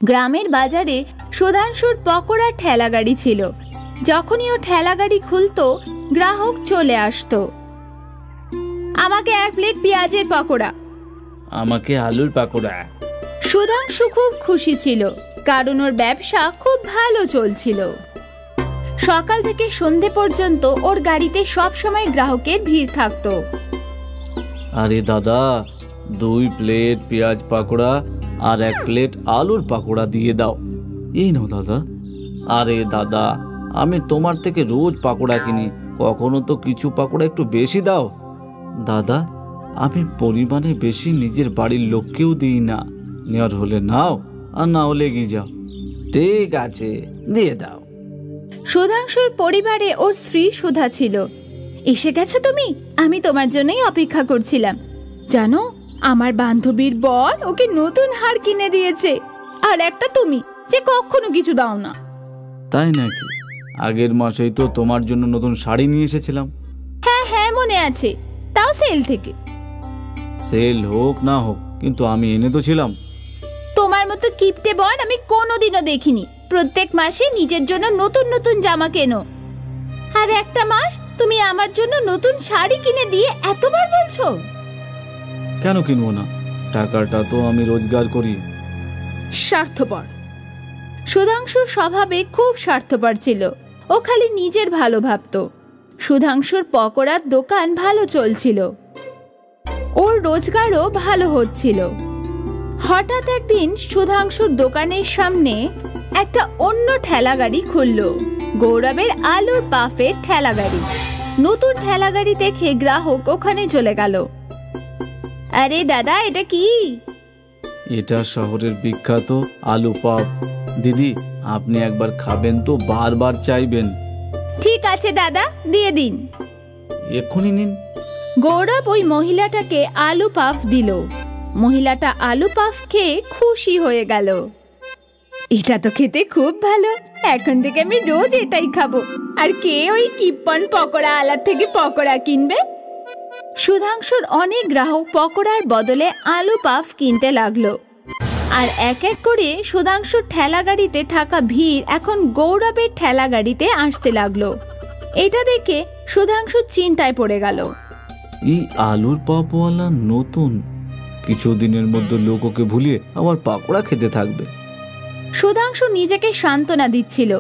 গ্রামের বাজারে সুধাংশুর পকোড়ার ঠেলাগাড়ি ছিল। যখনই ও ঠেলাগাড়ি খুলতো গ্রাহক চলে আসতো। আমাকে 1 প্লেট পেঁয়াজের পকোড়া। আমাকে আলুর পকোড়া। সুধাংশু খুব খুশি ছিল, কারণ ওর ব্যবসা খুব ভালো চলছিল। সকাল থেকে সন্ধে পর্যন্ত ওর গাড়িতে সব সময় গ্রাহকের ভিড় থাকতো। আরে দাদা, 2 প্লেট পেঁয়াজ পকোড়া আর 1 প্লেট আলুর পকোড়া দিয়ে দাও। এই নাও দাদা। আরে দাদা, আমি তোমার থেকে রোজ পকোড়া কিনি, কখনো তো কিছু পকোড়া একটু বেশি দাও। দাদা, আমি পরিমাণে বেশি নিজের বাড়ির লোককেও দিই না। নেওয়ার হলে নাও, আর না হলে এগিয়ে যাও। ঠিক আছে, দিয়ে দাও। সুধাংশুর পরিবারে ওর স্ত্রী সুধা ছিল। এসে গেছো তুমি? আমি তোমার জন্যই অপেক্ষা করছিলাম। জানো, আমার বান্ধবীর বর ওকে নতুন হার কিনে দিয়েছে, আর একটা তুমি যে কখনো কিছু দাও না। তাই নাকি? আগের মাসেই তো তোমার জন্য নতুন শাড়ি নিয়ে এসেছিলাম। হ্যাঁ হ্যাঁ, মনে আছে, তাও সেল থেকে। সেল হোক না হোক, কিন্তু আমি এনে তো ছিলাম। তোমার মতো কিপটে বর আমি কোনোদিনও দেখিনি। প্রত্যেক মাসে নিজের জন্য নতুন নতুন জামা কেনো, আর একটা মাস তুমি আমার জন্য নতুন শাড়ি কিনে দিয়ে এতবার বলছো। কেন কিনবো না? টাকাটা তো আমি রোজগার করি। স্বার্থপর। সুধাংশুর স্বভাবে খুব স্বার্থপর ছিল। ও খালি নিজের ভালো ভাবতো। সুধাংশুর পকোড়ার দোকান ভালো চলছিল, ওর রোজগারও ভালো হচ্ছিল। হঠাৎ একদিন সুধাংশুর দোকানের সামনে একটা অন্য ঠেলাগাড়ি খুলল, গৌরবের আলুর পাফের ঠেলাগাড়ি। নতুন ঠেলাগাড়ি দেখে গ্রাহক ওখানে চলে গেল। আরে দাদা, এটা কি? এটা শহরের বিখ্যাত আলু পাপ। দিদি, আপনি একবার খাবেন তো বারবার চাইবেন। ঠিক আছে দাদা, দিয়ে দিন। এক্ষুনি নিন। গৌরব ওই মহিলাটাকে আলু পাফ দিল। মহিলাটা আলু পাফ খেয়ে খুশি হয়ে গেল। এটা তো খেতে খুব ভালো, এখন থেকে আমি রোজ এটাই খাবো। আর কে ওই কিপ্পন পকোড়া আলার থেকে পকোড়া কিনবে? সুধাংশুর অনেক গ্রাহক পকোড়ার বদলে আলু পাফ কিনতে লাগলো। আর এক এক করে সুধাংশুর ঠেলাগাড়িতে থাকা ভিড় এখন গৌরবের ঠেলাগাড়িতে আসতে লাগলো। এটা দেখে সুধাংশু চিন্তায় পড়ে গেল। এই আলুর পাপওয়ালা নতুন, কিছুদিনের মধ্যে লোক ওকে ভুলিয়ে আবার পাকোড়া খেতে থাকবে। সুধাংশু নিজেকে সান্ত্বনা দিচ্ছিল।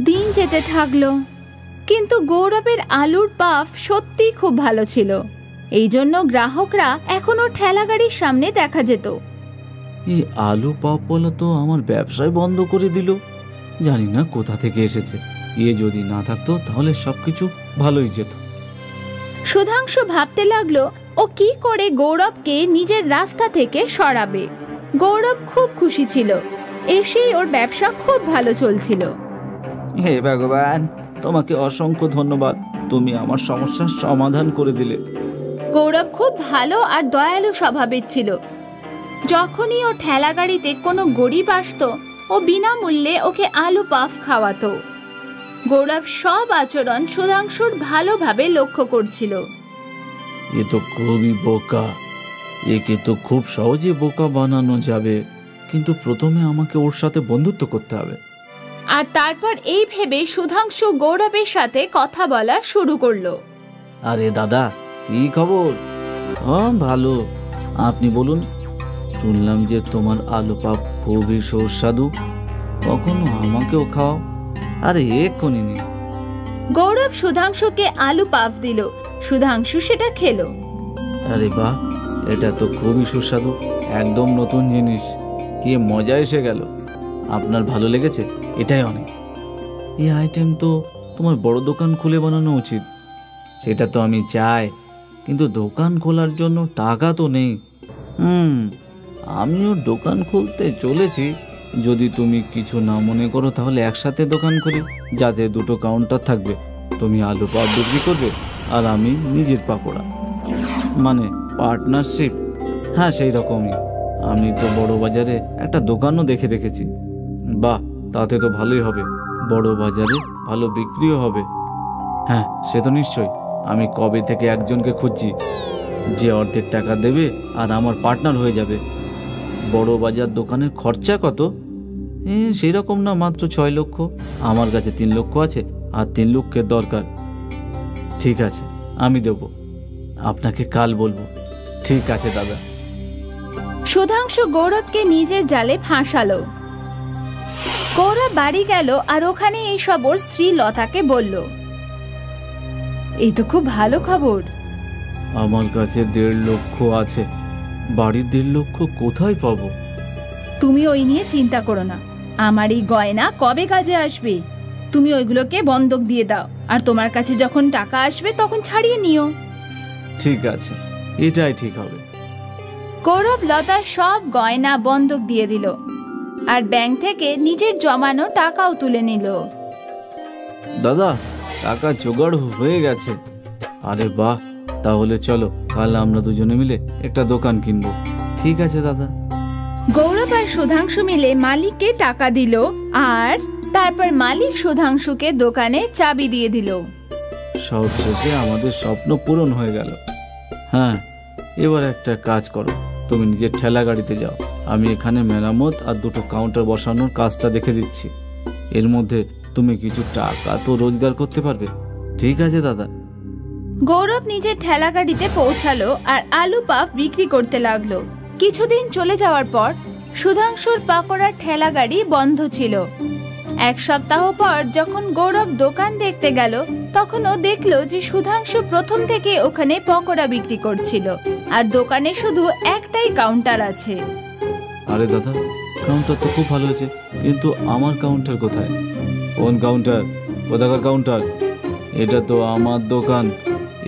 দিন যেতে থাকলো, কিন্তু গৌরবের আলুর পাফ সত্যি খুব ভালো ছিল। এই জন্য গ্রাহকরা এখনো ঠেলাগাড়ির সামনে দেখা যেত। এই আলু পাপওয়ালা তো আমার ব্যবসায় বন্ধ করে দিল। জানি না কোথা থেকে এসেছে। এ যদি না থাকতো তাহলে সবকিছু ভালোই যেত। সুধাংশু ভাবতে লাগলো ও কি করে গৌরবকে নিজের রাস্তা থেকে সরাবে। গৌরব খুব খুশি ছিল, এসেই ওর ব্যবসা খুব ভালো চলছিল। হে ভগবান, তোমাকে অসংখ্য ধন্যবাদ, তুমি আমার সমস্যার সমাধান করে দিলে। গৌরব খুব ভালো আর দয়ালু স্বভাবের ছিল। যখনই ও ঠেলাগাড়িতে কোনো গরিব আসতো, ও বিনামূল্যে ওকে আলু পাফ খাওয়াতো। গৌরব সব আচরণ সুধাংশুর ভালোভাবে লক্ষ্য করছিল। এ তো খুবই বোকা, একে তো খুব সহজে বোকা বানানো যাবে, কিন্তু প্রথমে আমাকে ওর সাথে বন্ধুত্ব করতে হবে। আর তারপর এই ভেবে সুধাংশু গৌরবের সাথে কথা বলা শুরু করলো। আরে দাদা, কি খবর? ভালো। আপনি বলুন। শুনলাম যে তোমার আলু পাপ খুবই সুস্বাদু, কখনো আমাকেও খাওয়াও। আরে এক্ষুনি নিন। গৌরব সুধাংশুকে আলু পাফ দিল। সুধাংশু সেটা খেলো। আরে বাহ, এটা তো খুবই সুস্বাদু, একদম নতুন জিনিস। কি মজা এসে গেল। আপনার ভালো লেগেছে? এটাই অনেক। এই আইটেম তো তোমার বড় দোকান খুলে বানানো উচিত। সেটা তো আমি চাই, কিন্তু দোকান খোলার জন্য টাকা তো নেই। আমিও দোকান খুলতে চলেছি। যদি তুমি কিছু না মনে করো তাহলে একসাথে দোকান করি, যাতে দুটো কাউন্টার থাকবে। তুমি আলু পাপ বিক্রি করবে আর আমি নিজের পাকোড়া, মানে পার্টনারশিপ। হ্যাঁ, সেই রকমই। আমি তো বড় বাজারে একটা দোকানও দেখে রেখেছি। বাহ, তাতে তো ভালোই হবে, বড় বাজারে ভালো বিক্রিও হবে। হ্যাঁ, সে তো নিশ্চয়ই। আমি কবে থেকে একজনকে খুঁজছি যে অর্ধেক টাকা দেবে আর আমার পার্টনার হয়ে যাবে। বড় বাজার দোকানের খরচা কত? সেই রকম না, মাত্র 6 লক্ষ। আমার কাছে 3 লক্ষ আছে, আর 3 লক্ষের দরকার। ঠিক আছে, আমি দেব, আপনাকে কাল বলবো। ঠিক আছে দাদা। সুধাংশু গৌরবকে নিজের জালে ফাঁসালো। গৌরব বাড়ি গেল আর ওখানে এইসব ওর স্ত্রী লতাকে বলল। এই তো খুব ভালো খবর। আমার কাছে 1.5 লক্ষ আছে, বাড়ির 1.5 লক্ষ কোথায় পাবো? তুমি ওই নিয়ে চিন্তা করো না, আমার এই গয়না কবে কাজে আসবে? তুমি ওইগুলোকে বন্ধক দিয়ে দাও, আর তোমার কাছে যখন টাকা আসবে তখন ছাড়িয়ে নিও। ঠিক আছে, এটাই ঠিক হবে। গৌরব লতার সব গয়না বন্ধক দিয়ে দিল, আর ব্যাংক থেকে নিজের জমানো টাকাও তুলে নিল। দাদা, টাকা জোগাড় হয়ে গেছে। আরে বাহ, তাহলে চলো কাল আমরা দুজনে মিলে একটা দোকান কিনবো। ঠিক আছে দাদা। গৌরব আর সুধাংশু মিলে মালিককে টাকা দিল, আর তারপর মালিক সুধাংশুকে দোকানে চাবি দিয়ে দিল। সব শেষে আমাদের স্বপ্ন পূরণ হয়ে গেল। হ্যাঁ, এবার একটা কাজ করো, তুমি নিজের ঠেলা গাড়িতে যাও, আমি এখানে মেরামত আর 2টো কাউন্টার বসানোর কাজটা দেখে দিচ্ছি। এর মধ্যে তুমি কিছু টাকা তো রোজগার করতে পারবে। ঠিক আছে দাদা। গৌরব নিজের ঠেলা গাড়িতে পৌঁছালো আর আলু পাফ বিক্রি করতে লাগলো। কিছুদিন চলে যাওয়ার পর সুধাংশুর পাকোড়ার ঠেলা গাড়ি বন্ধ ছিল। 1 সপ্তাহ পর যখন গৌরব দোকান দেখতে গেল, তখন ও দেখলো যে সুধাংশু প্রথম থেকে ওখানে পকোড়া বিক্রি করছিল, আর দোকানে শুধু একটাই কাউন্টার আছে। আরে দাদা, কাউন্টার তো খুব ভালো হয়েছে, কিন্তু আমার কাউন্টার কোথায়? কোন কাউন্টার? কোথাকার কাউন্টার? এটা তো আমার দোকান,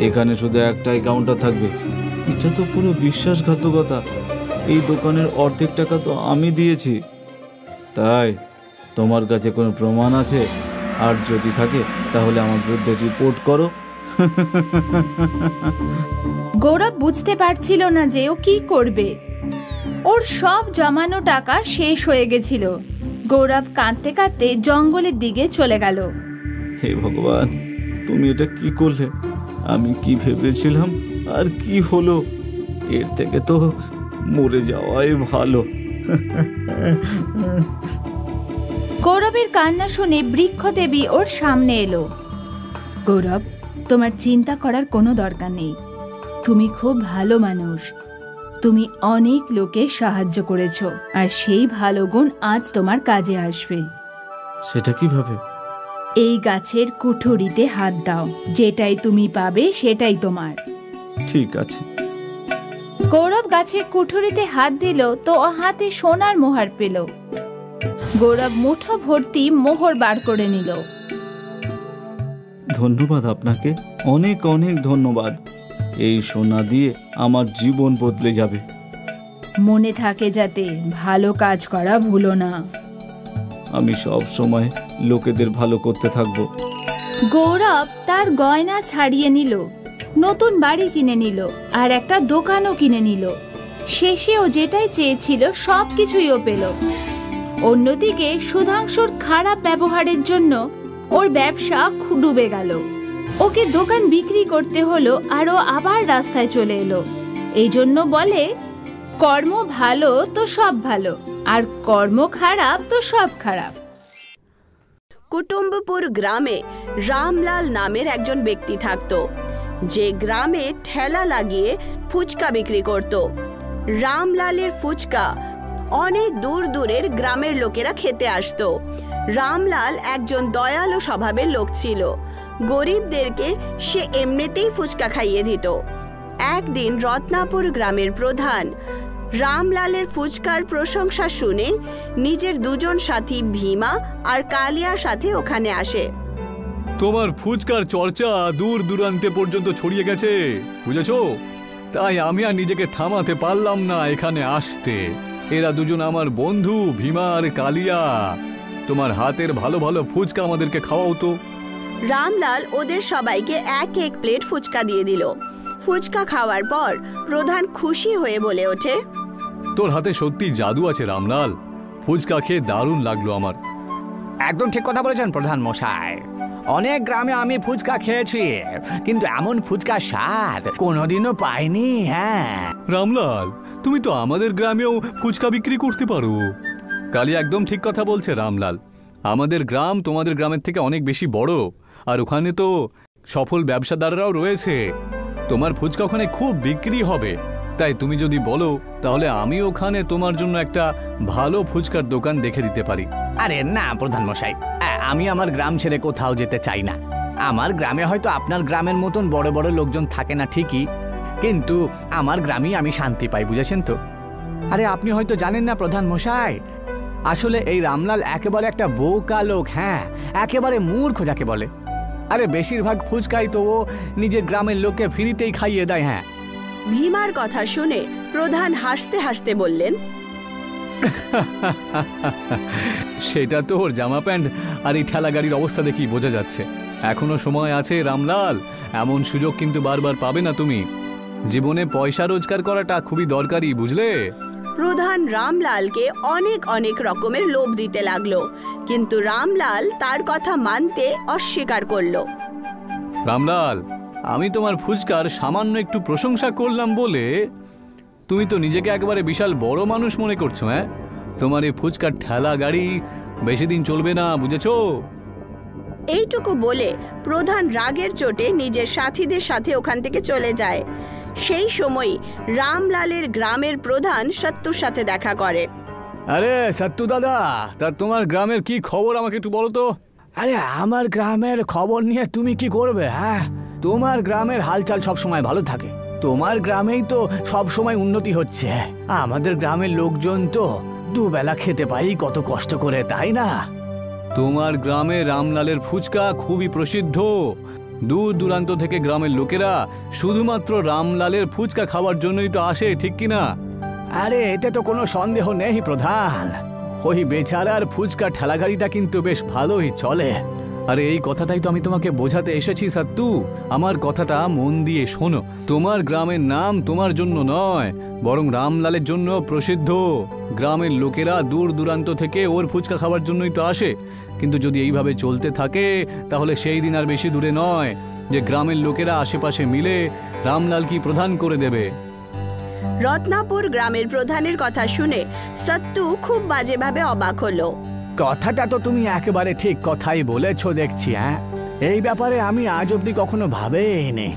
এখানে শুধু একটাই কাউন্টার থাকবে। এটা তো পুরো বিশ্বাসঘাতকতা। এই দোকানের অর্ধেক টাকা তো আমি দিয়েছি। তাই তোমার কাছে কোনো প্রমাণ আছে? আর যদি থাকে তাহলে আমার বিরুদ্ধে রিপোর্ট করো। গৌরব বুঝতে পারছিল না যে ও কি করবে। ওর সব জমানো টাকা শেষ হয়ে গেছিল। গৌরব কাঁদতে কাঁদতে জঙ্গলের দিকে চলে গেল। হে ভগবান, তুমি এটা কি করলে? আমি কি ভেবেছিলাম আর কি হলো? এর থেকে তো মরে যাওয়াই ভালো। গৌরবের কান্না শুনে বৃক্ষদেবী ওর সামনে এলো। গৌরব, তোমার চিন্তা করার কোনো দরকার নেই। তুমি খুব ভালো মানুষ। তুমি অনেক লোকের সাহায্য করেছো, আর সেই ভালো গুণ আজ তোমার কাজে আসবে। সেটা কিভাবে? এই গাছের কুঠুরিতে হাত দাও, যেটাই তুমি পাবে সেটাই তোমার। ঠিক আছে। গৌরব গাছের কুঠুরিতে হাত দিল তো ও হাতে সোনার মোহর পেল। গৌরব মুঠো ভর্তি মোহর বার করে নিল। ধন্যবাদ আপনাকে, অনেক অনেক ধন্যবাদ। এই সোনা দিয়ে আমার জীবন বদলে যাবে। মনে থাকে যাতে ভালো কাজ করা ভুলো না। আমি সব সময় লোকেদের ভালো করতে থাকবো। গৌরব তার গয়না ছাড়িয়ে নিল, নতুন বাড়ি কিনে নিল, আর একটা দোকানও কিনে নিল। শেষে ও যেটাই চেয়েছিল সবকিছুই ও পেল। অন্যদিকে সুধাংশুর খারাপ ব্যবহারের জন্য ওর ব্যবসা ডুবে গেল। ওকে দোকান বিক্রি করতে হলো, আর ও আবার রাস্তায় চলে এলো। এই জন্য বলে, কর্ম ভালো তো সব ভালো, আর কর্ম খারাপ তো সব খারাপ। কুটুম্বপুর গ্রামে রামলাল নামের একজন ব্যক্তি থাকত, যে গ্রামে ঠেলা লাগিয়ে ফুচকা বিক্রি করত। রামলালের ফুচকা অনেক দূর দূরের গ্রামের লোকেরা খেতে আসতো। রামলাল একজন দয়ালু স্বভাবের লোক ছিল। গরিবদেরকে সে এমনিতেই ফুচকা খাইয়ে দিত। একদিন রত্নাপুর গ্রামের প্রধান রামলালের ফুচকার প্রশংসা শুনে নিজের 2জন সাথী ভীমা আর কালিয়ার সাথে ওখানে আসে। তোমার ফুচকার চর্চা দূর দূরান্তে পর্যন্ত ছড়িয়ে গেছে, বুঝেছো? তাই আমি আর নিজেকে থামাতে পারলাম না এখানে আসতে। এরা 2জন আমার বন্ধু, ভীমা আর কালিয়া। তোমার হাতের ভালো ভালো ফুচকা আমাদেরকে খাওয়াও তো। রামলাল ওদের সবাইকে এক এক প্লেট ফুচকা দিয়ে দিল। ফুচকা খাওয়ার পর প্রধান খুশি হয়ে বলে ওঠে, তোর হাতে সত্যি জাদু আছে রামলাল। ফুচকা খেয়ে দারুণ লাগলো আমার। একদম ঠিক কথা বলেছেন প্রধান মশাই। অনেক গ্রামে আমি ফুচকা খেয়েছি, কিন্তু এমন ফুচকার স্বাদ কোনোদিনও পাইনি। হ্যাঁ রামলাল, তুমি তো আমাদের গ্রামেও ফুচকা বিক্রি করতে পারো। কালিয়া একদম ঠিক কথা বলছে রামলাল। আমাদের গ্রাম তোমাদের গ্রামের থেকে অনেক বেশি বড়, আর ওখানে তো সফল ব্যবসাদাররাও রয়েছে। তোমার ফুচকা ওখানে খুব বিক্রি হবে। তাই তুমি যদি বলো তাহলে আমি ওখানে তোমার জন্য একটা ভালো ফুচকার দোকান দেখে দিতে পারি। আরে না প্রধান মশাই, আমি আমার গ্রাম ছেড়ে কোথাও যেতে চাই না। আমার গ্রামে হয়তো আপনার গ্রামের মতন বড় বড় লোকজন থাকে না ঠিকই, কিন্তু আমার গ্রামেই আমি শান্তি পাই, বুঝেছেন তো? আরে আপনি হয়তো জানেন না প্রধান মশাই, আসলে এই রামলাল একেবারে একটা বোকা লোক। হ্যাঁ, একেবারে মূর্খ যাকে বলে। আরে বেশিরভাগ ফুচকাই তো ও নিজের গ্রামের লোককে ফ্রিতেই খাইয়ে দেয়। হ্যাঁ। ভীমার কথা শুনে প্রধান হাসতে হাসতে বললেন, সেটা তো ওর জামা প্যান্ট আর এই ঠেলা গাড়ির অবস্থা দেখেই বোঝা যাচ্ছে। এখনো সময় আছে রামলাল, এমন সুযোগ কিন্তু বারবার পাবে না তুমি। জীবনে পয়সা রোজগার করাটা খুবই দরকারি, বুঝলে? প্রধান রামলালকে অনেক অনেক রকমের লোভ দিতে লাগলো, কিন্তু রামলাল তার কথা মানতে অস্বীকার করলো। রামলাল, আমি তোমার ফুচকার সামান্য একটু প্রশংসা করলাম বলে তুমি তো নিজেকে একেবারে বিশাল বড় মানুষ মনে করছো। হ্যাঁ, তোমার এই ফুচকার ঠেলা গাড়ি বেশি দিন চলবে না, বুঝেছো? এইটুকু বলে প্রধান রাগের চোটে নিজের সাথীদের সাথে ওখান থেকে চলে যায়। সেই সময় রামলালের গ্রামের প্রধান সত্তুর সাথে দেখা করে। আরে সত্তু দাদা, তা তোমার গ্রামের কি খবর আমাকে একটু বলো তো। আরে আমার গ্রামের খবর নিয়ে তুমি কি করবে? হ্যাঁ, তোমার গ্রামের হালচাল সব সময় ভালো থাকে। তোমার গ্রামেই তো সব সময় উন্নতি হচ্ছে। আমাদের গ্রামের লোকজন তো দুবেলা খেতে পাই কত কষ্ট করে, তাই না? তোমার গ্রামে রামলালের ফুচকা খুবই প্রসিদ্ধ। দূর দূরান্ত থেকে গ্রামের লোকেরা শুধুমাত্র রামলালের ফুচকা খাওয়ার জন্যই তো আসে, ঠিক কিনা? আরে এতে তো কোনো সন্দেহ নেই প্রধান। ওই বেচারার ফুচকা ঠেলাগাড়িটা কিন্তু বেশ ভালোই চলে। আরে এই কথাটাই তো আমি তোমাকে বোঝাতে এসেছি সত্তু। আমার কথাটা মন দিয়ে শোনো। তোমার গ্রামের নাম তোমার জন্য নয়, বরং রামলালের জন্য প্রসিদ্ধ। গ্রামের লোকেরা দূর দূরান্ত থেকে ওর ফুচকা খাওয়ার জন্যই তো আসে। কিন্তু যদি এইভাবে চলতে থাকে তাহলে সেই দিন আর বেশি দূরে নয় যে গ্রামের লোকেরা আশেপাশে মিলে রামলালকে প্রধান করে দেবে। রত্নাপুর গ্রামের প্রধানের কথা শুনে সত্তু খুব বাজেভাবে অবাক হলো। কথাটা তো তুমি একেবারে ঠিক কথাই বলেছো দেখছি। হ্যাঁ, এই ব্যাপারে আমি আজ অব্দি কখনো ভাবেইনি।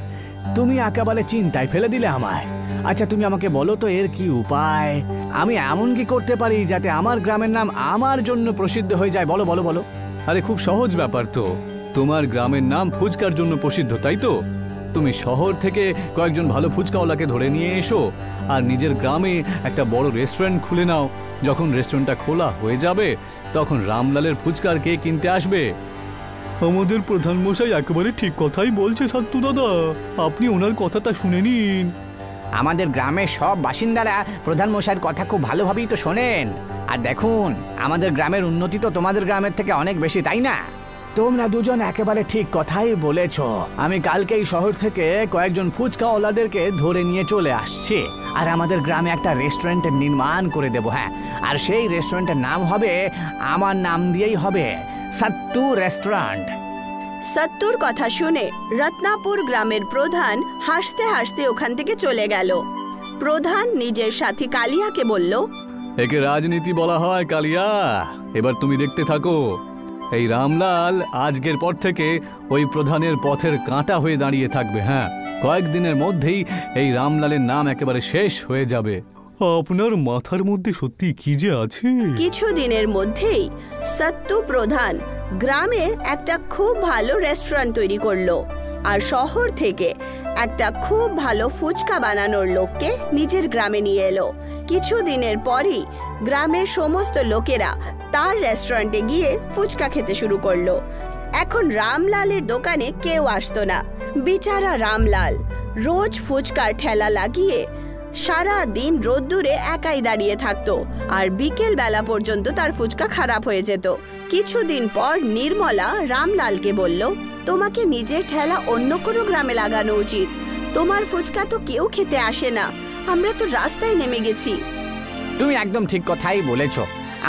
তুমি একেবারে চিন্তায় ফেলে দিলে আমায়। আচ্ছা তুমি আমাকে বলো তো এর কি উপায়? আমি এমন কি করতে পারি যাতে আমার গ্রামের নাম আমার জন্য প্রসিদ্ধ হয়ে যায়? বলো বলো বলো। আরে খুব সহজ ব্যাপার তো। তোমার গ্রামের নাম ফুচকার জন্য প্রসিদ্ধ, তাই তো? তুমি শহর থেকে কয়েকজন ভালো ফুচকাওয়ালাকে ধরে নিয়ে এসো আর নিজের গ্রামে একটা বড় রেস্টুরেন্ট খুলে নাও। যখন রেস্টুরেন্টটা খোলা হয়ে যাবে তখন রামলালের ফুচকার কে কিনতে আসবে। আমাদের প্রধান মশাই একেবারে ঠিক কথাই বলছে সত্তু দাদা, আপনি ওনার কথাটা শুনে নিন। আমাদের গ্রামের সব বাসিন্দারা প্রধান মশাইয়ের কথা খুব ভালোভাবেই তো শোনেন। আর দেখুন, আমাদের গ্রামের উন্নতি তো তোমাদের গ্রামের থেকে অনেক বেশি, তাই না? তোমরা দুজন একেবারে ঠিক কথাই বলেছ। আমি কালকেই শহর থেকে কয়েকজন ফুচকাওয়ালাদেরকে ধরে নিয়ে চলে আসছি আর আমাদের গ্রামে একটা রেস্টুরেন্টের নির্মাণ করে দেব। হ্যাঁ, আর সেই রেস্টুরেন্টের নাম হবে, আমার নাম দিয়েই হবে, সত্তু রেস্টুরেন্ট। সত্তুর কথা শুনে রত্নাপুর গ্রামের প্রধান হাসতে হাসতে ওখান থেকে চলে গেল। প্রধান নিজের সাথী কালিয়াকে বলল, একে রাজনীতি বলা হয় কালিয়া। এবার তুমি দেখতে থাকো, এই রামলাল আজকের পর থেকে ওই প্রধানের পথের কাঁটা হয়ে দাঁড়িয়ে থাকবে। হ্যাঁ, কয়েকদিনের মধ্যেই এই রামলালের নাম একেবারে শেষ হয়ে যাবে। আপনার মাথার মধ্যে সত্যি কি যে আছে। কিছুদিনের মধ্যেই সত্তু প্রধান গ্রামে একটা খুব ভালো রেস্টুরেন্ট তৈরি করলো আর শহর থেকে একটা খুব ভালো ফুচকা বানানোর লোককে নিজের গ্রামে নিয়ে এলো। কিছুদিনের পরই গ্রামের সমস্ত লোকেরা তার রেস্টুরেন্টে গিয়ে ফুচকা খেতে শুরু করলো। এখন রামলালের দোকানে কেউ আসতো না। বেচারা রামলাল রোজ ফুচকার ঠেলা লাগিয়ে সারা দিন রোদ্দুরে একাই দাঁড়িয়ে থাকতো আর বিকেল বেলা পর্যন্ত তার ফুচকা খারাপ হয়ে যেত। কিছুদিন পর নির্মলা রামলালকে বলল, তোমাকে নিজের ঠেলা অন্য কোনো গ্রামে লাগানো উচিত। তোমার ফুচকা তো কেউ খেতে আসে না, আমরা তো রাস্তায় নেমে গেছি। তুমি একদম ঠিক কথাই বলেছ।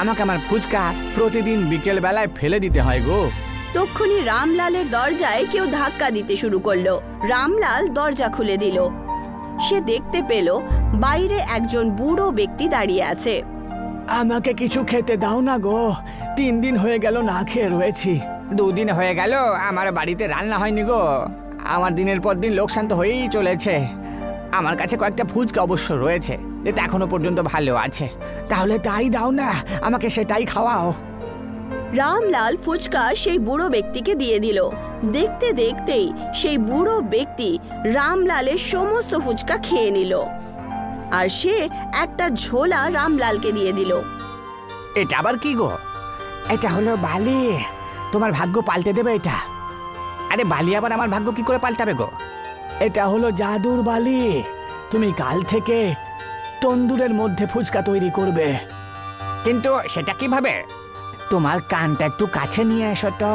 আমাকে আমার ফুচকা প্রতিদিন বিকেল বেলায় ফেলে দিতে হয় গো। তক্ষুনি রামলালের দরজায় কেউ ধাক্কা দিতে শুরু করলো। রামলাল দরজা খুলে দিল। সে দেখতে পেল বাইরে একজন বুড়ো ব্যক্তি দাঁড়িয়ে আছে। আমাকে কিছু খেতে দাও না গো, 3 দিন হয়ে গেল না খেয়ে রয়েছি। 2 দিন হয়ে গেল আমার বাড়িতে রান্না হয়নি গো। আমার দিনের পর দিন লোকসান তো হয়েই চলেছে। আমার কাছে কয়েকটা ফুচকা অবশ্য রয়েছে, যেটা এখনো পর্যন্ত ভালো আছে। তাহলে তাই দাও না, আমাকে সেটাই খাওয়াও। রামলাল ফুচকা সেই বুড়ো ব্যক্তিকে দিয়ে দিল। দেখতে দেখতেই সেই বুড়ো ব্যক্তি রামলালের সমস্ত ফুচকা খেয়ে নিল, আর সে একটা ঝোলা রামলালকে দিয়ে দিল। এটা আবার কি গো? এটা হলো বালি, তোমার ভাগ্য পাল্টে দেবে এটা। আরে বালি আবার আমার ভাগ্য কি করে পাল্টাবে গো? এটা হলো জাদুর বালি, তুমি কাল থেকে তন্দুরের মধ্যে ফুচকা তৈরি করবে। কিন্তু সেটা কিভাবে? তোমার কানটা একটু কাছে নিয়ে এসো তো।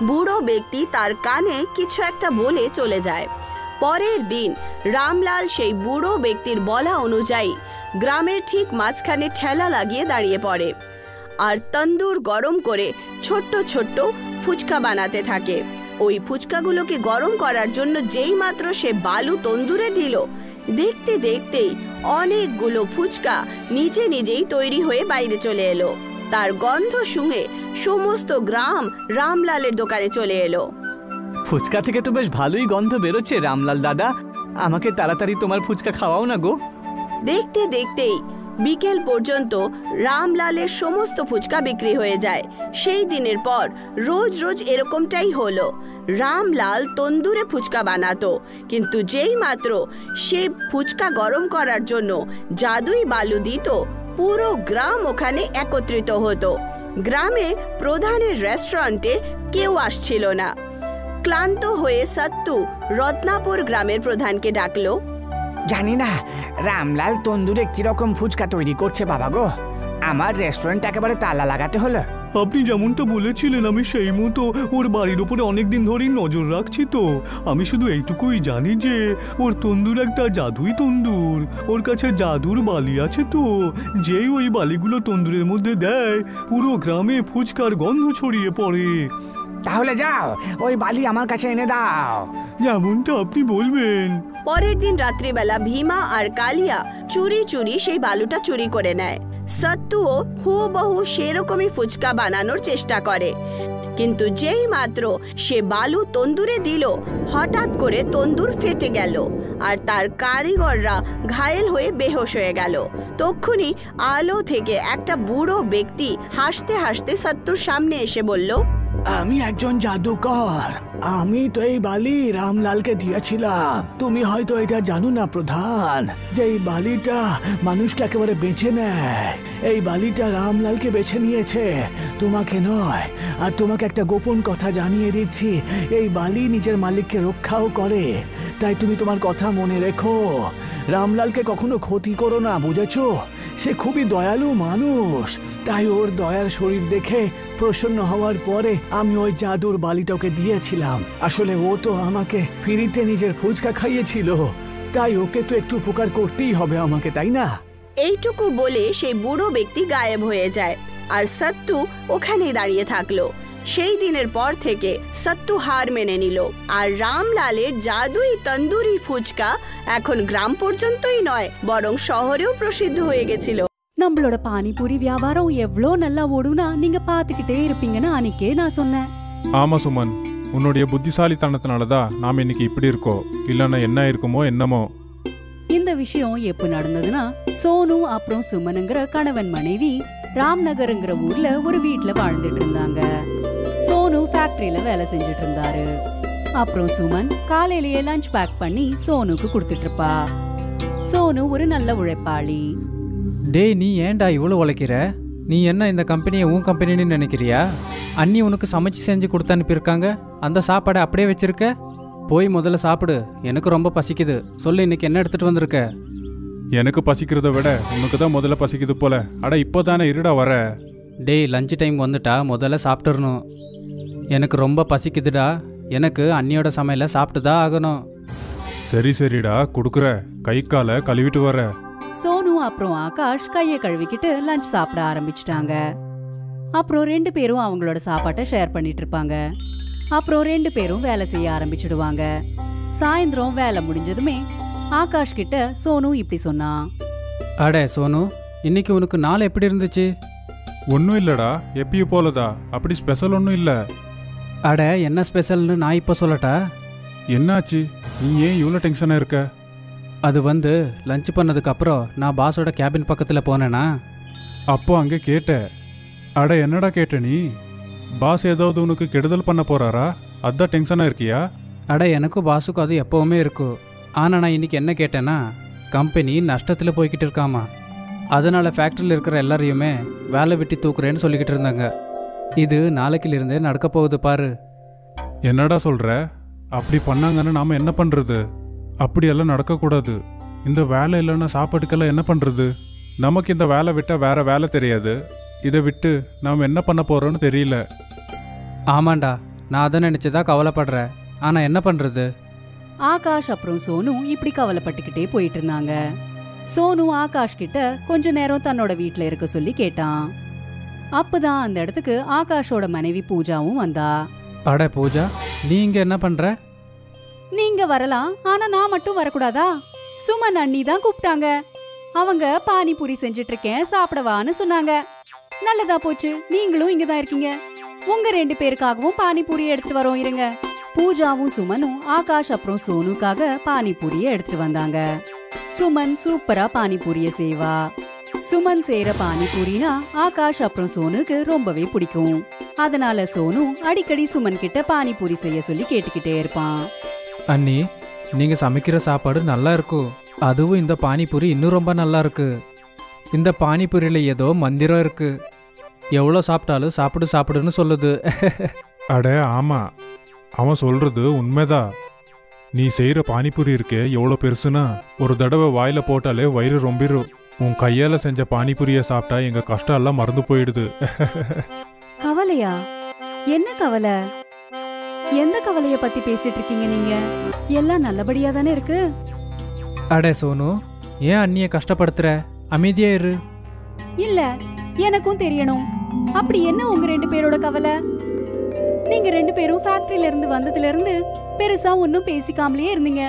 বুড়ো ব্যক্তি তার কানে কিছু একটা বলে চলে যায়। পরের দিন রামলাল সেই বুড়ো ব্যক্তির বলা অনুযায়ী গ্রামের ঠিক মাঝখানে ঠেলা লাগিয়ে দাঁড়িয়ে পড়ে আর তন্দুর গরম করে ছোট্ট ছোট্ট ফুচকা বানাতে থাকে। ওই ফুচকাগুলোকে গরম করার জন্য যেই মাত্র সে বালু তন্দুরে দিল, দেখতে দেখতেই অনেকগুলো ফুচকা নিজে নিজেই তৈরি হয়ে বাইরে চলে এলো। তার গন্ধ শুঙে সমস্ত গ্রাম রামলালের দোকানে চলে এলো। ফুচকা থেকে তো বেশ ভালোই গন্ধ বেরোচ্ছে রামলাল দাদা, আমাকে তাড়াতাড়ি তোমার ফুচকা খাওয়াও না গো। দেখতে দেখতেই বিকেল পর্যন্ত রামলালের সমস্ত ফুচকা বিক্রি হয়ে যায়। সেই দিনের পর রোজ রোজ এরকমটাই হলো। রামলাল তন্দুরে ফুচকা বানাতো, কিন্তু যেই মাত্র সে ফুচকা গরম করার জন্য জাদুই বালু দিত, পুরো গ্রাম ওখানে একত্রিত হতো। গ্রামে প্রধানের রেস্টুরেন্টে কেউ আসছিল না। ক্লান্ত হয়ে সত্তু রত্নাপুর গ্রামের প্রধানকে ডাকলো। জানি না রামলাল তন্দুরে কিরকম ফুচকা তৈরি করছে বাবা গো, আমার রেস্টুরেন্ট একেবারে তালা লাগাতে হলো। আপনি যেমনটা বলেছিলেন আমি সেই মতো ওর বাড়ির উপরে অনেকদিন ধরেই নজর রাখছি। তো আমি শুধু এইটুকুই জানি যে ওর তন্দুর একটা জাদুই তন্দুর, ওর কাছে জাদুর বালি আছে। তো যেই ওই বালিগুলো তন্দুরের মধ্যে দেয়, পুরো গ্রামে ফুচকার গন্ধ ছড়িয়ে পড়ে। তাহলে যাও ওই বালি আমার কাছে এনে দাও। যেমনটা আপনি বলবেন। পরের দিন রাত্রিবেলা ভীমা আর কালিয়া চুরি চুরি সেই বালুটা চুরি করে নেয়। সত্তুও হুবহু সেরকমই ফুচকা বানানোর চেষ্টা করে, কিন্তু যেই মাত্র সে বালু তন্দুরে দিল, হঠাৎ করে তন্দুর ফেটে গেল আর তার কারিগররা ঘায়েল হয়ে বেহুশ হয়ে গেল। তক্ষুনি আলো থেকে একটা বুড়ো ব্যক্তি হাসতে হাসতে সত্তুর সামনে এসে বলল, আমি একজন জাদুকর, আমি তো এই বালি রামলালকে দিয়েছিলাম। তুমি হয়তো এটা জানো না প্রধান, যে এই বালিটা মানুষকে একেবারে বেছে নেয়। এই বালিটা রামলালকে বেছে নিয়েছে, তোমাকে নয়। আর তোমাকে একটা গোপন কথা জানিয়ে দিচ্ছি, এই বালি নিজের মালিককে রক্ষাও করে। তাই তুমি তোমার কথা মনে রেখো, রামলালকে কখনো ক্ষতি করো না, বুঝেছো? সে খুবই দয়ালু মানুষ, তাই ওর দয়ার শরীর দেখে প্রসন্ন হওয়ার পরে আমি ওই জাদুর বালিটাকে দিয়েছিলাম। আসলে ও তো আমাকে ফ্রিতে নিজের ফুচকা খাইয়েছিল, তাই ওকে তো একটু উপকার করতেই হবে আমাকে, তাই না? এইটুকু বলে সেই বুড়ো ব্যক্তি গায়েব হয়ে যায় আর সত্তু ওখানেই দাঁড়িয়ে থাকলো। সেই দিনের পর থেকে সত্তু হার মেনে নিল, আর রামলালের জাদুই তন্দুরি ফুচকা এখন গ্রাম পর্যন্তই নয়, বরং শহরেও প্রসিদ্ধ হয়ে গেছিল। நம்மளோட பானிபூரி வியாபாரம் எவ்வளோ நல்லா ஓடுனா நீங்க பாத்துக்கிட்டே இருப்பீங்கன்னு அன்னைக்கே நான் சொன்னேன். ஆமா சுமன், உன்னுடைய புத்திசாலித்தனத்தினாலதான் நாம இன்னைக்கு இப்படி இருக்கோம், இல்லன்னா என்ன இருக்குமோ என்னமோ. இந்த விஷயம் எப்ப நடந்ததுன்னா, சோனு அப்புறம் சுமனுங்கிற கணவன் மனைவி ராம்நகர்ங்கிற ஊர்ல ஒரு வீட்டுல வாழ்ந்துட்டு இருந்தாங்க. சோனு ஃபேக்டரியில வேலை செஞ்சுட்டு இருந்தாரு. அப்புறம் சுமன் காலையிலேயே லஞ்ச் பேக் பண்ணி சோனுக்கு கொடுத்துட்டு இருப்பா. சோனு ஒரு நல்ல உழைப்பாளி. டேய், நீ ஏன்டா இவ்வளோ உழைக்கிற? நீ என்ன இந்த கம்பெனியை உன் கம்பெனின்னு நினைக்கிறியா? அண்ணி உனக்கு சமைச்சு செஞ்சு கொடுத்து அனுப்பியிருக்காங்க, அந்த சாப்பாடை அப்படியே வச்சிருக்க. போய் முதல்ல சாப்பிடு, எனக்கு ரொம்ப பசிக்குது. சொல்லு, இன்னைக்கு என்ன எடுத்துட்டு வந்திருக்க? எனக்கு பசிக்கிறத விட உனக்கு தான் முதல்ல பசிக்குது போல. அட இப்போதானே இருடா வர. டேய், லஞ்ச் டைம் வந்துட்டா முதல்ல சாப்பிட்டுறணும். எனக்கு ரொம்ப பசிக்குதுடா, எனக்கு அண்ணியோட சமையலை சாப்பிட்டு தான் ஆகணும். சரி சரிடா, கொடுக்குற. கை காலை கழுவிட்டு வர. சோனு அப்புறம் ஆகாஷ் கையை கழுவிக்கிட்டு லஞ்ச் சாப்பிட ஆரம்பிச்சிட்டாங்க. அப்புறம் 2 பேரும் அவங்களோட சாப்பாட்டை ஷேர் பண்ணிட்டு இருப்பாங்க. அப்புறம் 2 பேரும் வேலை செய்ய ஆரம்பிச்சிடுவாங்க. சாயந்தரம் வேலை முடிஞ்சதுமே ஆகாஷ் கிட்ட சோனு இப்படி சொன்னா, அட சோனு, இன்னைக்கு உனக்கு நாள் எப்படி இருந்துச்சு? ஒன்றும் இல்லடா, எப்பயும் போலதா. அப்படி ஸ்பெஷல் ஒன்றும் இல்லை. அட, என்ன ஸ்பெஷல்னு நான் இப்போ சொல்லட்டா? என்னாச்சு? நீ ஏன் இவ்வளோ டென்ஷனாக இருக்க? அது வந்து லஞ்ச் பண்ணதுக்கப்புறம் நான் பாஸோட கேபின் பக்கத்தில் போனேனா, அப்போ அங்கே கேட்ட. அட, என்னடா கேட்ட நீ? பாஸ் ஏதாவது உனக்கு கெடுதல் பண்ண போறாரா? அதான் டென்ஷனாக இருக்கியா? அட, எனக்கும் பாஸுக்கும் அது எப்போவுமே இருக்கும். ஆனால் நான் இன்னைக்கு என்ன கேட்டேன்னா, கம்பெனி நஷ்டத்தில் போய்கிட்டு இருக்காமா, அதனால் ஃபேக்ட்ரியில் இருக்கிற எல்லாரையுமே வேலை விட்டு தூக்குறேன்னு சொல்லிக்கிட்டு இருந்தாங்க. இது நாளைக்கிலிருந்தே நடக்க போகுது பாரு. என்னடா சொல்கிற? அப்படி பண்ணாங்கன்னு நாம் என்ன பண்ணுறது? அப்படியெல்லாம் நடக்கக்கூடாது. இந்த வேலை இல்லைன்னா சாப்பாட்டுக்கெல்லாம் என்ன பண்ணுறது? நமக்கு இந்த வேலை விட்டால் வேற வேலை தெரியாது. இதை விட்டு நாம் என்ன பண்ண போகிறோன்னு தெரியல. ஆமாண்டா, நான் அதை நினச்சி தான் கவலைப்படுறேன். ஆனால் என்ன பண்ணுறது? ஆகாஷ் அப்புறம் சோனு இப்படி கவலைப்பட்டுக்கிட்டே போயிட்டு இருந்தாங்க. சோனு ஆகாஷ் கிட்ட கொஞ்ச நேரம் தன்னோட வீட்ல இருக்க சொல்லி கேட்டான். அப்பதான் அந்த இடத்துக்கு ஆகாஷோட மனைவி பூஜாவும் வந்தா. அட பூஜா, நீ இங்கே என்ன பண்ணுற? நீங்க வரலாம், ஆனா நான் மட்டும் வரக்கூடாதா? சுமன் அண்ணி தான் கூப்பிட்டாங்க. அவங்க பானிபூரி செஞ்சுட்டு இருக்கேன், சாப்பிடவான்னு சொன்னாங்க. நல்லதா போச்சு, நீங்களும் இங்கதான் இருக்கீங்க. உங்க 2 பேருக்காகவும் பானிபூரி எடுத்துட்டு வரோம், இருங்க. பூஜாவும் சுமனும் ஆகாஷ் அப்புறம் சோனுக்காக பானிபூரிய எடுத்துட்டு வந்தாங்க. சுமன் சூப்பரா பானிபூரிய செய்வா. சுமன் செய்யற பானிபூரினா ஆகாஷ் அப்புறம் சோனுக்கு ரொம்பவே பிடிக்கும். அதனால சோனு அடிக்கடி சுமன் கிட்ட பானிபூரி செய்ய சொல்லி கேட்டுக்கிட்டே இருப்பான். அண்ணி, நீங்கள் சமைக்கிற சாப்பாடு நல்லா இருக்கும். அதுவும் இந்த பானிபூரி இன்னும் ரொம்ப நல்லா இருக்கு. இந்த பானிபூரியில் ஏதோ மந்திரம் இருக்கு. எவ்வளோ சாப்பிட்டாலும் சாப்பிடு சாப்பிடுன்னு சொல்லுது. அட ஆமாம், அவன் சொல்கிறது உண்மைதான். நீ செய்கிற பானிபூரி இருக்கே எவ்வளோ பெருசுனா, ஒரு தடவை வாயில் போட்டாலே வயிறு ரொம்பிடும். உன் கையால் செஞ்ச பானிபூரியை சாப்பிட்டா எங்கள் கஷ்டம் எல்லாம் மறந்து போயிடுது. கவலையா? என்ன கவலை? எந்த கவலைய பத்தி பேசிட்டு இருக்கீங்க நீங்க? எல்லாம் நல்லபடியா தானே இருக்கு. அடே சோனு, ஏன் அண்ணியை கஷ்டப்படுத்துற? அமைதியா இரு. இல்ல, எனக்கும் தெரியணும். அப்படி என்ன உங்க 2 பேரோட கவலை? நீங்க 2 பேரும் ஃபேக்டரியில இருந்து வந்ததுல இருந்து பெருசா ஒன்னும் பேசிக்காமலே இருந்தீங்க.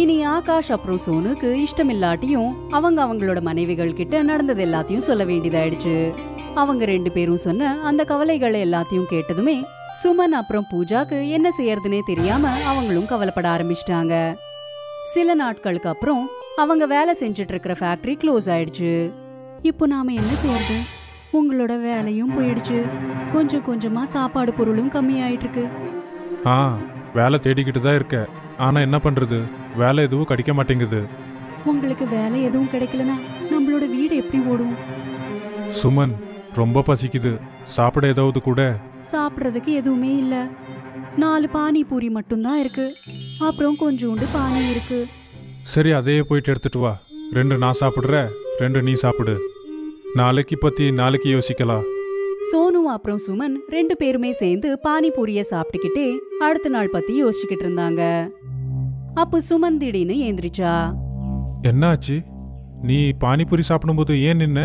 இனி ஆகாஷ் அப்புறம் சோனுக்கு இஷ்டமில்லாட்டியும் அவங்க அவங்களோட மனைவிகள் கிட்ட நடந்தது எல்லாத்தையும் சொல்ல வேண்டியதாயிடுச்சு. அவங்க 2 பேரும் சொன்ன அந்த கவலைகளை எல்லாத்தையும் கேட்டதுமே சுமன் அப்புறம் பூஜாக்கு என்ன செய்யறதுனே தெரியாம அவங்களும் கவலைப்பட ஆரம்பிச்சிட்டாங்க. சில நாட்களுக்கு அப்புறம் அவங்க வேலை செஞ்சுட்டு இருக்கிற ஃபேக்டரி க்ளோஸ் ஆயிடுச்சு. இப்போ நாம என்ன செய்யறது? உங்களோட வேலையும் போயிடுச்சு. கொஞ்சம் கொஞ்சமா சாப்பாடு பொருளும் கம்மி ஆயிட்டு இருக்கு. வேலை தேடிக்கிட்டு தான் இருக்க. ஆனால் என்ன பண்ணுறது? வேலை எதுவும் கிடைக்க மாட்டேங்குது. உங்களுக்கு வேலை எதுவும் கிடைக்கலனா நம்மளோட வீடு எப்படி ஓடும்? சுமன், ரொம்ப பசிக்குது. சாப்பிட ஏதாவது கூட. சாப்பிட்றதுக்கு எதுவுமே இல்ல. 4 பானிபூரி மட்டும்தான் இருக்கு. அப்புறம் கொஞ்சோண்டு பானி இருக்கு. சரி, அதையே போயிட்டு எடுத்துட்டு வா. 2 நான் சாப்பிட்ற, 2 நீ சாப்பிடு. நாளைக்கு பற்றி நாளைக்கு யோசிக்கலாம். சோனு அப்புறம் சுமன் 2 பேருமே சேர்ந்து பானிபூரிய சாப்பிட்டுக்கிட்டே அடுத்த நாள் பத்தி யோசிச்சுக்கிட்டு இருந்தாங்க. அப்ப சுமன் திடீர்னு ஏந்திரிச்சா. என்னாச்சு? நீ பானிபூரி சாப்பிடும்போது ஏன் நின்ன?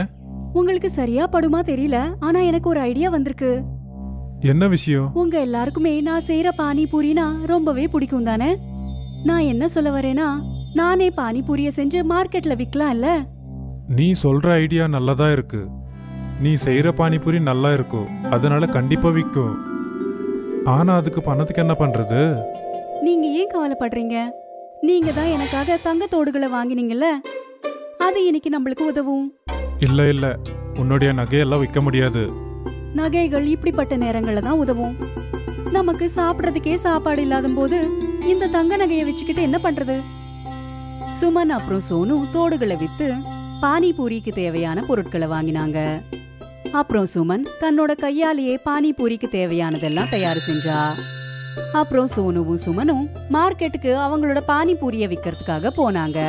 உங்களுக்கு சரியா படுமா தெரியல, ஆனா எனக்கு ஒரு ஐடியா வந்திருக்கு. என்ன விஷயம்? உங்க எல்லாருக்குமே நான் செய்யற பானிபூரினா ரொம்பவே பிடிக்கும் தானே? நான் என்ன சொல்ல வரேனா, நானே பானிபூரிய செஞ்சு மார்க்கெட்ல விற்கலாம்ல. நீ சொல்ற ஐடியா நல்லதா இருக்கு. நீ செய்யற பானிபூரி நல்லா இருக்கும், அதனால கண்டிப்பா விற்கும். ஆனா அதுக்கு பணத்துக்கு என்ன பண்றது? நீங்க ஏன் கவலைப்படுறீங்க? நீங்க தான் எனக்காக தங்கத்தோடுகளை வாங்கினீங்கல்ல, அது இன்னைக்கு நம்மளுக்கு உதவும். இல்ல இல்ல, உன்னுடைய நகையெல்லாம் விற்க முடியாது. நகைகள் இப்படிப்பட்ட நேரங்கள்ல தான் உதவும். நமக்கு சாப்பிடறதுக்கே சாப்பாடு இல்லாத போது இந்த தங்க நகையை வச்சுக்கிட்டு என்ன பண்றது? சுமன் அப்புறம் சோனு தோடுகளை வித்து பானிபூரிக்கு தேவையான பொருட்களை வாங்கினாங்க. அப்புறம் சுமன் தன்னோட கையாலேயே பானிபூரிக்கு தேவையானதெல்லாம் தயார் செஞ்சா. அப்புறம் சோனுவும் சுமனும் மார்க்கெட்டுக்கு அவங்களோட பானிபூரிய விற்கிறதுக்காக போனாங்க.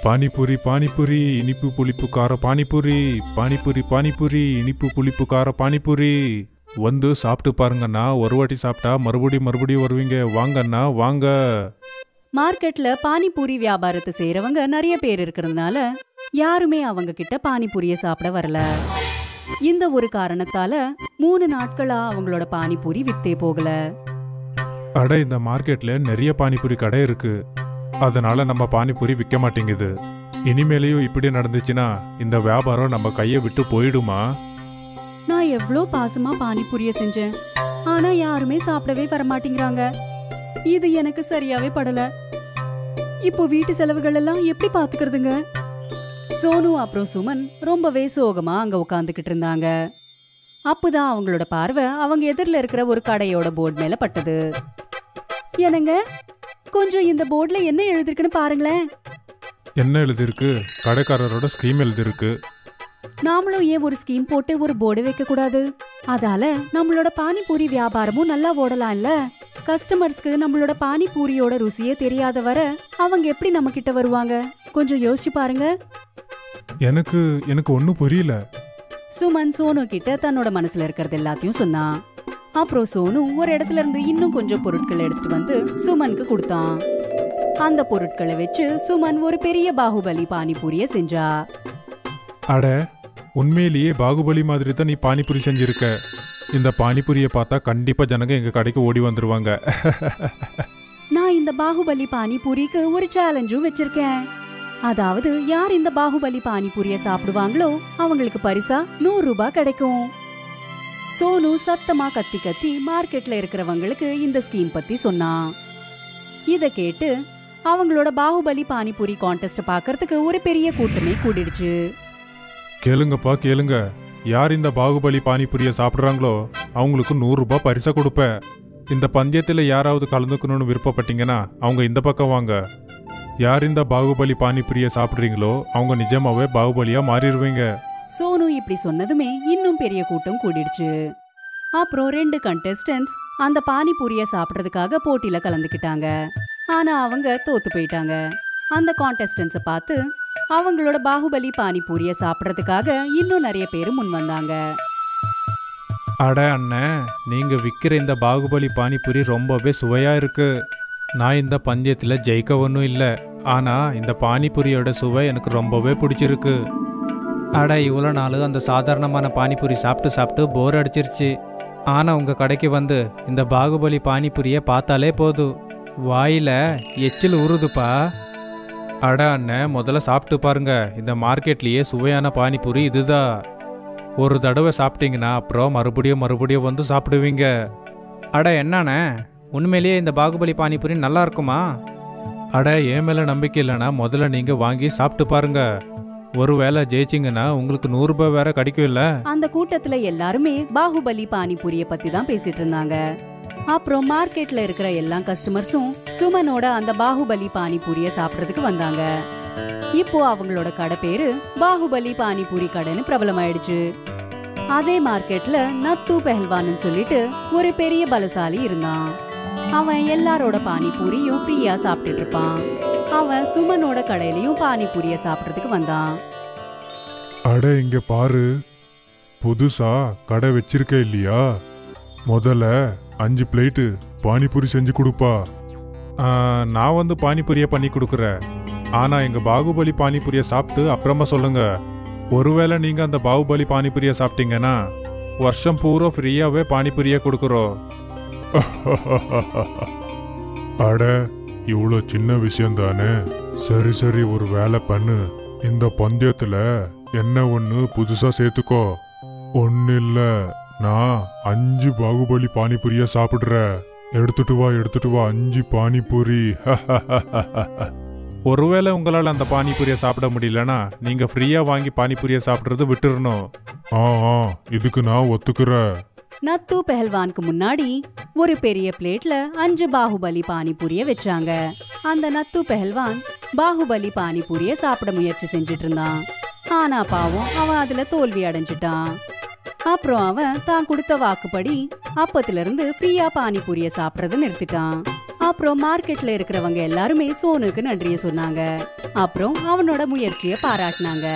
பானிபூரி பானிபூரி இனிப்பு புளிப்பு கார பானிபூரி, பானிபூரி பானிபூரி இனிப்பு புளிப்பு கார பானிபூரி. வந்து சாப்பிட்டு பாருங்கண்ணா. ஒரு வாட்டி சாப்பிட்டா மறுபடியும் வருவீங்க. வாங்கண்ணா வாங்க. மார்க்கெட்ல பானிபூரி வியாபாரத்தை செய்யறவங்க நிறைய பேர் இருக்கிறதுனால யாருமே அவங்க கிட்ட பானிபூரிய சாப்பிட வரல. இந்த ஒரு காரணத்தால 3 நாட்களா அவங்களோட பானிபூரி வித்தே போகல. அட, இந்த மார்க்கெட்ல நிறைய பானிபூரி கடை இருக்கு, அதனால நம்ம பானிபூரி விற்க மாட்டேங்குது. இனிமேலையும் இப்படி நடந்துச்சுன்னா இந்த வியாபாரம் நம்ம கையை விட்டு போயிடுமா? நான் எவ்வளோ பாசமா பானிபூரிய செஞ்சேன், ஆனா யாருமே சாப்பிடவே வரமாட்டேங்கிறாங்க. இது எனக்கு சரியாவே படல. இப்போ வீட்டு செலவுகள் எல்லாம் எப்படி பாத்துக்கிறதுங்க? சோனு அப்புறம் சுமன் ரொம்பவே சோகமா அங்க உட்காந்துக்கிட்டு இருந்தாங்க. அப்பதான் அவங்களோட பார்வை அவங்க எதிரில இருக்கிற ஒரு கடையோட போர்டு மேல பட்டது. என்னங்க, கொஞ்சம் இந்த போர்டுல என்ன எழுதிருக்குன்னு பாருங்களேன். என்ன எழுதிருக்கு? கடைக்காரரோட ஸ்கீம் எழுதிருக்கு. நாமளும் ஏன் ஒரு ஸ்கீம் போட்டு ஒரு போர்டு வைக்க கூடாது? அதால நம்மளோட பானிபூரி வியாபாரமும் நல்லா ஓடலாம்ல. கஸ்டமர்ஸ்க்கு நம்மளோட பானிபூரியோட ருசியே தெரியாத வர அவங்க எப்படி நம்ம கிட்ட வருவாங்க? கொஞ்சம் யோசிச்சு பாருங்க. எனக்கு ஒன்னும் புரியல. சுமன் சோனு கிட்ட தன்னோட மனசுல இருக்கிறது எல்லாத்தையும் சொன்னான். அப்புறம் சோனு ஒரு இடத்துல இருந்து இன்னும் கொஞ்சம் பொருட்கள் எடுத்துட்டு வந்து சுமனுக்கு கொடுத்தான். அந்த பொருட்களை வச்சு சுமன் ஒரு பெரிய பாகுபலி பானிபூரிய செஞ்சா. அட, உண்மையிலேயே பாகுபலி மாதிரி தான் நீ பானிபூரி செஞ்சிருக்க. இந்த பானிபூரியை பார்த்தா கண்டிப்பா ஜனங்க எங்க கடைக்கு ஓடி வந்துருவாங்க. நான் இந்த பாகுபலி பானிபூரிக்கு ஒரு சேலஞ்சும் வச்சிருக்கேன். அதாவது யார் இந்த பாகுபலி பானிபூரிய சாப்பிடுவாங்களோ அவங்களுக்கு பரிசா 100 ரூபாய் கிடைக்கும். சோனு சத்தமா கத்தி கத்தி மார்க்கெட்ல இருக்கிறவங்களுக்கு இந்த ஸ்கீம் பத்தி சொன்னான். இத கேட்டு அவங்களோட பாகுபலி பானிபூரி கான்டெஸ்ட் பாக்கிறதுக்கு ஒரு பெரிய கூட்டமே கூடிடுச்சு. கேளுங்கப்பா கேளுங்க, யார் இந்த பாகுபலி பானிபூரியை சாப்பிட்றாங்களோ அவங்களுக்கு 100 ரூபாய் பரிசா கொடுப்பேன். இந்த பந்தயத்தில் யாராவது கலந்துக்கணும்னு விருப்பப்பட்டீங்கன்னா அவங்க இந்த பக்கம் வாங்க. யார் இந்த பாகுபலி பானிபூரியை சாப்பிட்றீங்களோ அவங்க நிஜமாவே பாகுபலியா மாறிடுவீங்க. சோனு இப்படி சொன்னதுமே இன்னும் பெரிய கூட்டம் கூடிடுச்சு. அப்புறம் 2 கண்டெஸ்டன்ட்ஸ் அந்த பானிபூரிய சாப்பிட்றதுக்காக போட்டியில கலந்துக்கிட்டாங்க. ஆனா அவங்க தோத்து போயிட்டாங்க. அந்த கான்டெஸ்டன்ஸை பார்த்து அவங்களோட பாகுபலி பானிபூரிய சாப்பிட்றதுக்காக இன்னும் நிறைய பேர் முன் வந்தாங்க. அட அண்ணன், நீங்க விற்கிற இந்த பாகுபலி பானிபூரி ரொம்பவே சுவையா இருக்கு. நான் இந்த பந்தயத்தில் ஜெயிக்க ஒன்றும் இல்லை, ஆனா இந்த பானிபூரியோட சுவை எனக்கு ரொம்பவே பிடிச்சிருக்கு. அட, இவ்வளோ நாள் அந்த சாதாரணமான பானிபூரி சாப்பிட்டு சாப்பிட்டு போர் அடிச்சிருச்சு. ஆனால் உங்கள் கடைக்கு வந்து இந்த பாகுபலி பானிபூரியை பார்த்தாலே போதும், வாயில எச்சில் உருதுப்பா. அட அண்ணன், முதல்ல சாப்பிட்டு பாருங்க. இந்த மார்க்கெட்லேயே சுவையான பானிபூரி இதுதான். ஒரு தடவை சாப்பிட்டீங்கன்னா அப்புறம் மறுபடியும் வந்து சாப்பிடுவீங்க. அட என்னண்ணே, உண்மையிலேயே இந்த பாகுபலி பானிபூரி நல்லா இருக்குமா? அட, என் மேலே நம்பிக்கை இல்லைன்னா முதல்ல நீங்கள் வாங்கி சாப்பிட்டு பாருங்க. ஒருவேளை ஜெயிச்சிங்கன்னா உங்களுக்கு 100 ரூபாய் வேற கிடைக்கும் இல்ல? அந்த கூட்டத்துல எல்லாருமே பாகுபலி பானிபூரிய பத்தி தான் பேசிட்டு இருந்தாங்க. அப்புறம் மார்க்கெட்ல இருக்கிற எல்லா கஸ்டமர்ஸும் சுமனோட அந்த பாகுபலி பானிபூரிய சாப்பிட்றதுக்கு வந்தாங்க. இப்போ அவங்களோட கடை பேரு பாகுபலி பானிபூரி கடைன்னு பிரபலமாயிடுச்சு. அதே மார்க்கெட்ல நத்து பெஹல்வான்னு சொல்லிட்டு ஒரு பெரிய பலசாலி இருந்தான். அவன் எல்லாரோட பானிபூரியும் ஃப்ரீயா சாப்பிட்டுட்டு இருப்பான். அவன் சுமனோட கடையிலயும் பானிபூரிய சாப்பிட்றதுக்கு வந்தான். அட, இங்க பாரு, புதுசா கடை வச்சிருக்க இல்லையா? முதல்ல 5 பிளேட்டு பானிபூரி செஞ்சு கொடுப்பா. நான் வந்து பானிபூரியை பண்ணி கொடுக்குறேன். ஆனா எங்க பாகுபலி பானிபூரியை சாப்பிட்டு அப்புறமா சொல்லுங்க. ஒருவேளை நீங்க அந்த பாகுபலி பானிபூரியை சாப்பிட்டீங்கன்னா வருஷம் பூரா ஃப்ரீயாவே பானிபூரியை கொடுக்குறோம். அட, இவ்வளோ சின்ன விஷயம் தானே. சரி, ஒரு வேலை பண்ணு. இந்த பந்தயத்துல என்ன ஒண்ணு புதுசா சேர்த்துக்கோ. ஒன்னு இல்ல, நான் 5 பாகுபலி பானிபூரிய சாப்பிடுறேன். எடுத்துட்டு வா 5 பானிபூரி. ஒருவேளை உங்களால் அந்த பானிபூரியை சாப்பிட முடியலன்னா நீங்க ஃப்ரீயா வாங்கி பானிபூரியை சாப்பிட்றது விட்டுறணும். இதுக்கு நான் ஒத்துக்கிறேன். நத்து பெஹல்வானுக்கு முன்னாடி ஒரு பெரிய பிளேட்ல 5 பாகுபலி பானிபூரிய வச்சாங்க. அந்த நத்து பெஹல்வான் பாகுபலி பானிபூரிய சாப்பிட முயற்சி செஞ்சுட்டு இருந்தான். ஆனா பாவம், அவன் அதுல தோல்வி அடைஞ்சிட்டான். அப்புறம் அவன் தான் கொடுத்த வாக்குப்படி அப்பத்துல இருந்து ஃப்ரீயா பானிபூரிய சாப்பிட்றத நிறுத்திட்டான். அப்புறம் மார்க்கெட்ல இருக்கிறவங்க எல்லாருமே சோனுக்கு நன்றிய சொன்னாங்க. அப்புறம் அவனோட முயற்சியை பாராட்டினாங்க.